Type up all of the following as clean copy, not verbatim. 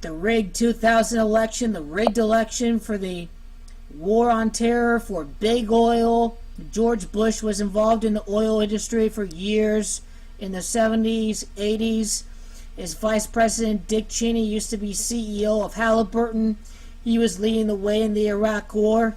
The rigged 2000 election, the rigged election for the war on terror for big oil. George Bush was involved in the oil industry for years in the 70s, 80s. His vice president, Dick Cheney, used to be CEO of Halliburton. He was leading the way in the Iraq War.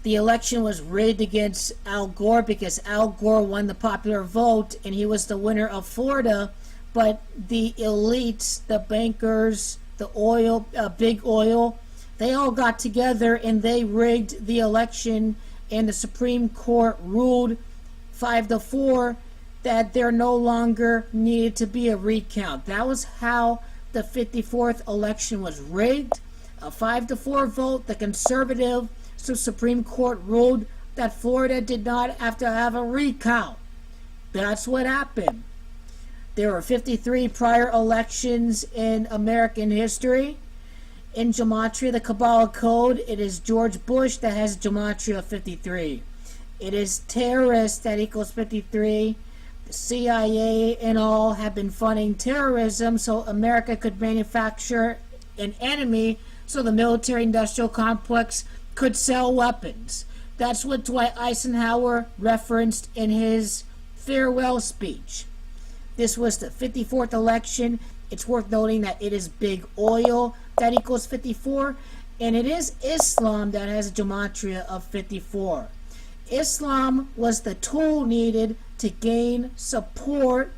The election was rigged against Al Gore because Al Gore won the popular vote and he was the winner of Florida. But the elites, the bankers, the oil, big oil, they all got together and they rigged the election, and the Supreme Court ruled 5-4 that there no longer needed to be a recount. That was how the 54th election was rigged. A 5-4 vote. The conservative Supreme Court ruled that Florida did not have to have a recount. That's what happened. There were 53 prior elections in American history. In Gematria, the Kabbalah Code, it is George Bush that has Gematria 53. It is terrorists that equals 53. The CIA and all have been funding terrorism so America could manufacture an enemy so the military-industrial complex could sell weapons. That's what Dwight Eisenhower referenced in his farewell speech. This was the 54th election. It's worth noting that it is big oil that equals 54, and it is Islam that has a gematria of 54. Islam was the tool needed to gain support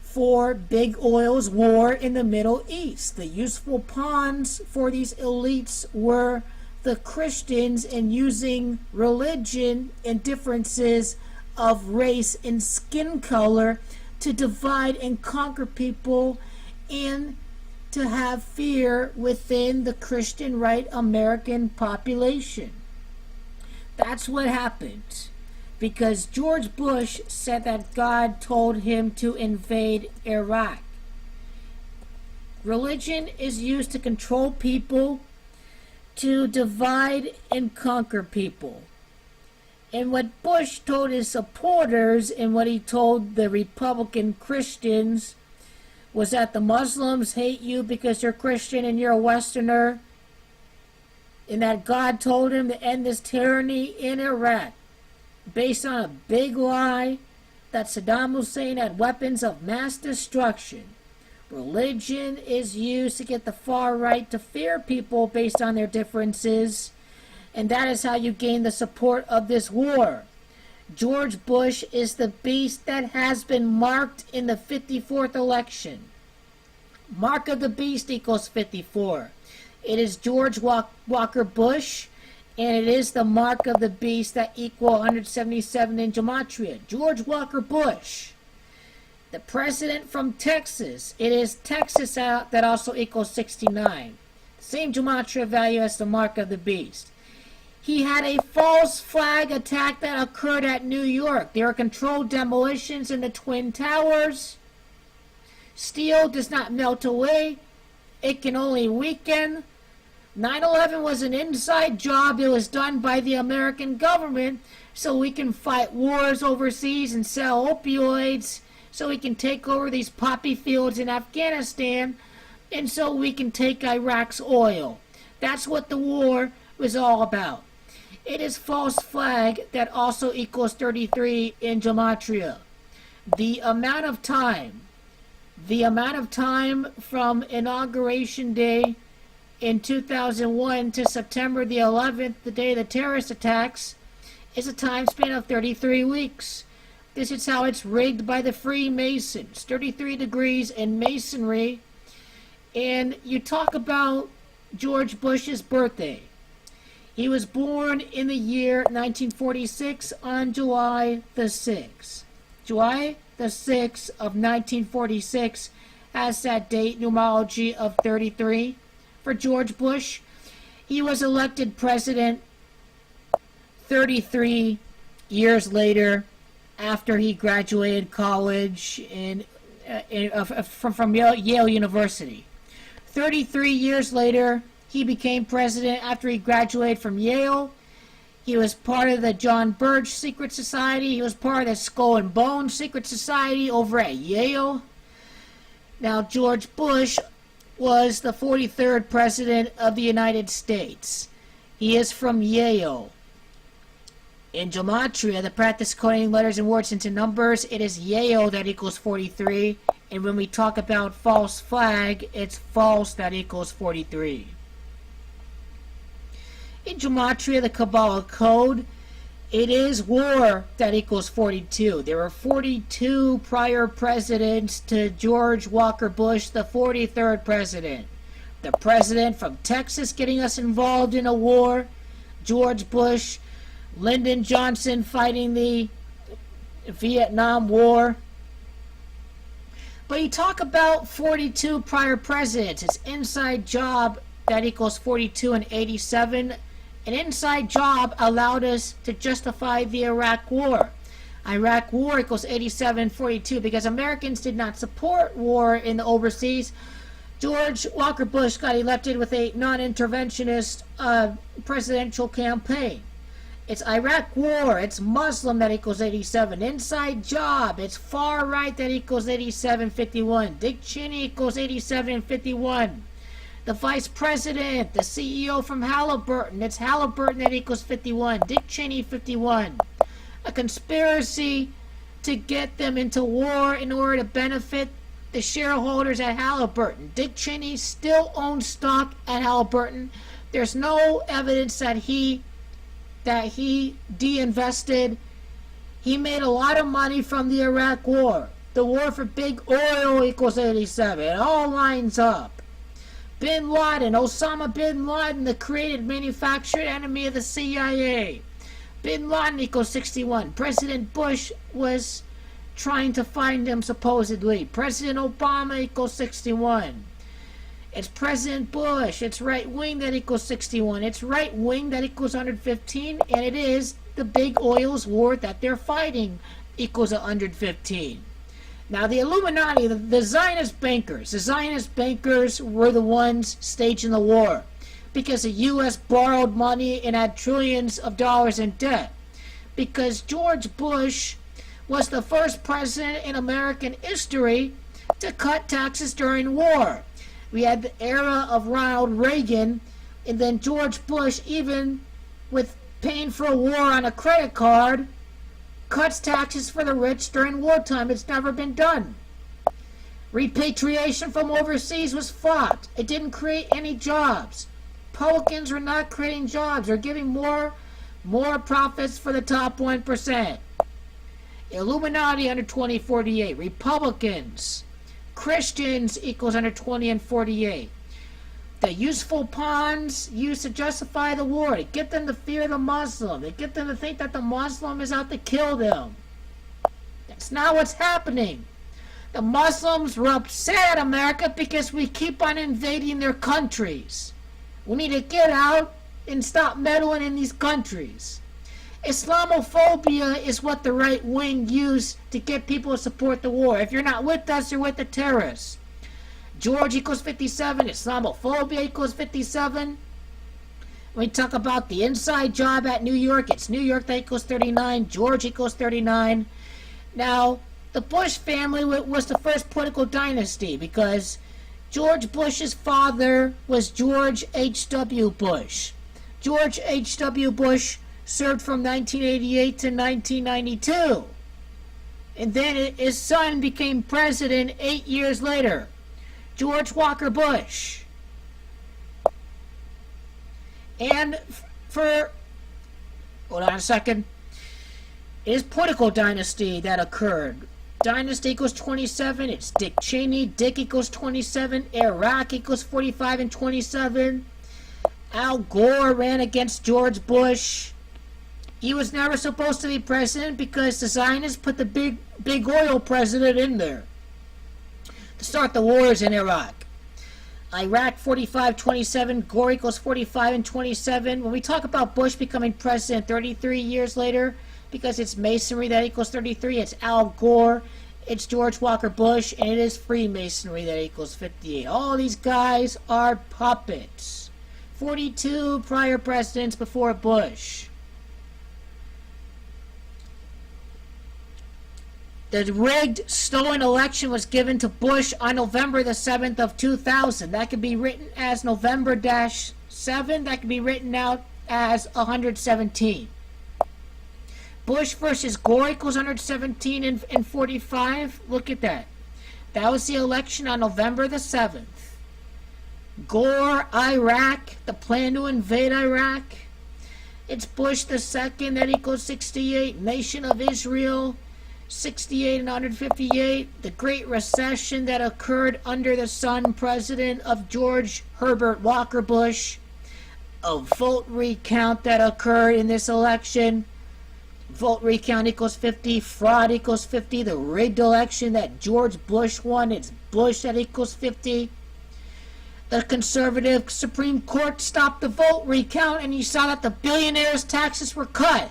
for big oil's war in the Middle East. The useful pawns for these elites were the Christians, in using religion and differences of race and skin color to divide and conquer people and to have fear within the Christian right American population. That's what happened, because George Bush said that God told him to invade Iraq. Religion is used to control people, to divide and conquer people. And what Bush told his supporters and what he told the Republican Christians was that the Muslims hate you because you're Christian and you're a Westerner, and that God told him to end this tyranny in Iraq based on a big lie that Saddam Hussein had weapons of mass destruction. Religion is used to get the far right to fear people based on their differences, and that is how you gain the support of this war. George Bush is the beast that has been marked in the 54th election. Mark of the beast equals 54. It is George Walker Bush, and it is the mark of the beast that equal 177 in Gematria. George Walker Bush, the president from Texas. It is Texas that also equals 69. Same Gematria value as the mark of the beast. He had a false flag attack that occurred at New York. There are controlled demolitions in the Twin Towers. Steel does not melt away. It can only weaken. 9/11 was an inside job. It was done by the American government so we can fight wars overseas and sell opioids, so we can take over these poppy fields in Afghanistan, and so we can take Iraq's oil. That's what the war was all about. It is false flag that also equals 33 in Gematria. The amount of time from Inauguration Day in 2001 to September the 11th, the day of the terrorist attacks, is a time span of 33 weeks. This is how it's rigged by the Freemasons. 33 degrees in Masonry. And you talk about George Bush's birthday. He was born in the year 1946 on July the 6th. July the 6th of 1946 has that date numerology of 33 for George Bush. He was elected president 33 years later after he graduated college from Yale University. 33 years later, he became president after he graduated from Yale. He was part of the John Birch Secret Society. He was part of the Skull and Bones Secret Society over at Yale. Now, George Bush was the 43rd President of the United States. He is from Yale. In gematria, the practice of coding letters and words into numbers, it is Yale that equals 43. And when we talk about false flag, it's false that equals 43. In gematria, the Kabbalah code, it is war that equals 42. There were 42 prior presidents to George Walker Bush, the 43rd president. The president from Texas getting us involved in a war, George Bush, Lyndon Johnson fighting the Vietnam War. But you talk about 42 prior presidents. It's inside job that equals 42 and 87. An inside job allowed us to justify the Iraq War. Iraq War equals 87 and 42 because Americans did not support war in the overseas. George Walker Bush got elected with a non-interventionist presidential campaign. It's Iraq War, it's Muslim that equals 87. Inside job, it's far right that equals 87, 51. Dick Cheney equals 87 and 51. The vice president, the CEO from Halliburton, it's Halliburton that equals 51. Dick Cheney, 51. A conspiracy to get them into war in order to benefit the shareholders at Halliburton. Dick Cheney still owns stock at Halliburton. There's no evidence that he de-invested. He made a lot of money from the Iraq War. The war for big oil equals 87. It all lines up. Bin Laden, Osama bin Laden, the created manufactured enemy of the CIA. Bin Laden equals 61. President Bush was trying to find him supposedly. President Obama equals 61. It's President Bush. It's right wing that equals 61. It's right wing that equals 115. And it is the big oil's war that they're fighting equals 115. Now the Illuminati, the Zionist bankers. The Zionist bankers were the ones staging the war because the U.S. borrowed money and had trillions of dollars in debt. Because George Bush was the first president in American history to cut taxes during war. We had the era of Ronald Reagan, and then George Bush, even with paying for a war on a credit card, cuts taxes for the rich during wartime. It's never been done. Repatriation from overseas was fought. It didn't create any jobs. Republicans were not creating jobs. They're giving more profits for the top 1%. Illuminati under 2048. Republicans. Christians equals under 20 and 48. The useful pawns used to justify the war, to get them to fear the Muslim, to get them to think that the Muslim is out to kill them. That's not what's happening. The Muslims were upset at America because we keep on invading their countries. We need to get out and stop meddling in these countries. Islamophobia is what the right wing used to get people to support the war. If you're not with us, you're with the terrorists. George equals 57. Islamophobia equals 57. When we talk about the inside job at New York, it's New York that equals 39. George equals 39. Now, the Bush family was the first political dynasty because George Bush's father was George H.W. Bush. George H.W. Bush served from 1988 to 1992. And then his son became president 8 years later. George Walker Bush. And hold on a second, it is political dynasty that occurred. Dynasty equals 27, it's Dick Cheney. Dick equals 27, Iraq equals 45 and 27. Al Gore ran against George Bush. He was never supposed to be president because the Zionists put the big oil president in there to start the wars in Iraq. Iraq 45-27, Gore equals 45 and 27. When we talk about Bush becoming president 33 years later, because it's Masonry that equals 33, it's Al Gore, it's George Walker Bush, and it is Freemasonry that equals 58. All these guys are puppets. 42 prior presidents before Bush. The rigged, stolen election was given to Bush on November the 7th of 2000. That could be written as November-7. That could be written out as 117. Bush versus Gore equals 117 and 45. Look at that. That was the election on November the 7th. Gore, Iraq, the plan to invade Iraq. It's Bush the second, that equals 68. Nation of Israel, 68 and 158. The Great Recession that occurred under the son president of George Herbert Walker Bush. A vote recount that occurred in this election. Vote recount equals 50. Fraud equals 50. The rigged election that George Bush won, it's Bush that equals 50. The conservative Supreme Court stopped the vote recount, and you saw that the billionaires' taxes were cut.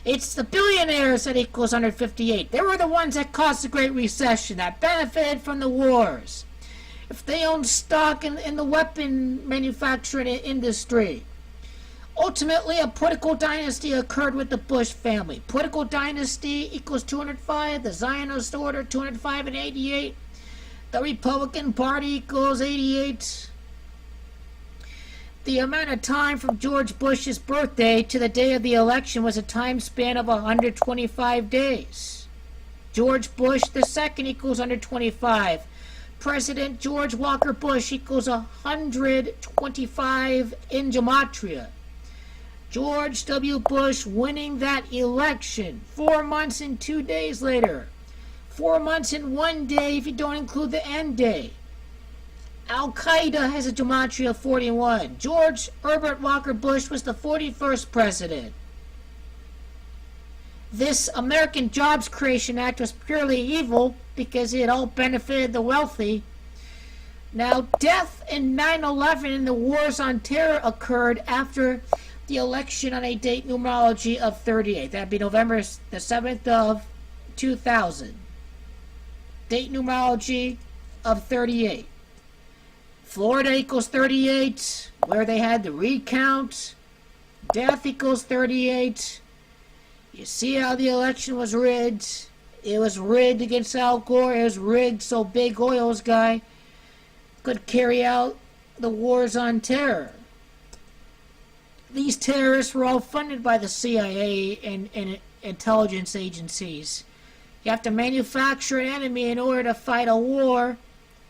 It's the billionaires that equals 158. They were the ones that caused the Great Recession, that benefited from the wars. If they owned stock in the weapon manufacturing industry. Ultimately, a political dynasty occurred with the Bush family. Political dynasty equals 205. The Zionist order, 205 and 88. The Republican Party equals 88. The amount of time from George Bush's birthday to the day of the election was a time span of 125 days. George Bush II equals 125. President George Walker Bush equals 125 in gematria. George W. Bush winning that election 4 months and 2 days later. 4 months and 1 day if you don't include the end day. Al-Qaeda has a gematria of 41. George Herbert Walker Bush was the 41st president. This American Jobs Creation Act was purely evil because it all benefited the wealthy. Now, death in 9/11 and the wars on terror occurred after the election on a date numerology of 38. That'd be November the 7th of 2000. Date numerology of 38. Florida equals 38, where they had the recount. Death equals 38. You see how the election was rigged. It was rigged against Al Gore. It was rigged so Big Oil's guy could carry out the wars on terror. These terrorists were all funded by the CIA and intelligence agencies. You have to manufacture an enemy in order to fight a war,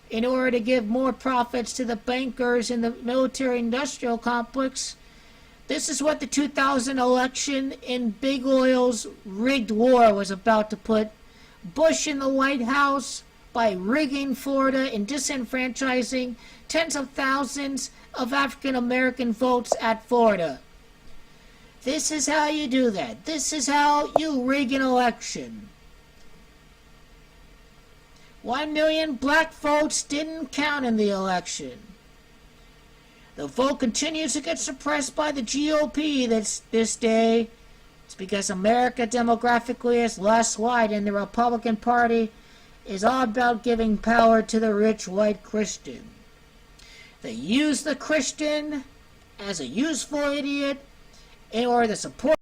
in order to give more profits to the bankers in the military-industrial complex. This is what the 2000 election in Big Oil's rigged war was about to put Bush in the White House by rigging Florida and disenfranchising tens of thousands of African-American votes at Florida. This is how you do that. This is how you rig an election. 1 million black votes didn't count in the election. The vote continues to get suppressed by the GOP this day. It's because America demographically is less white, and the Republican Party is all about giving power to the rich white Christian. They use the Christian as a useful idiot in order to support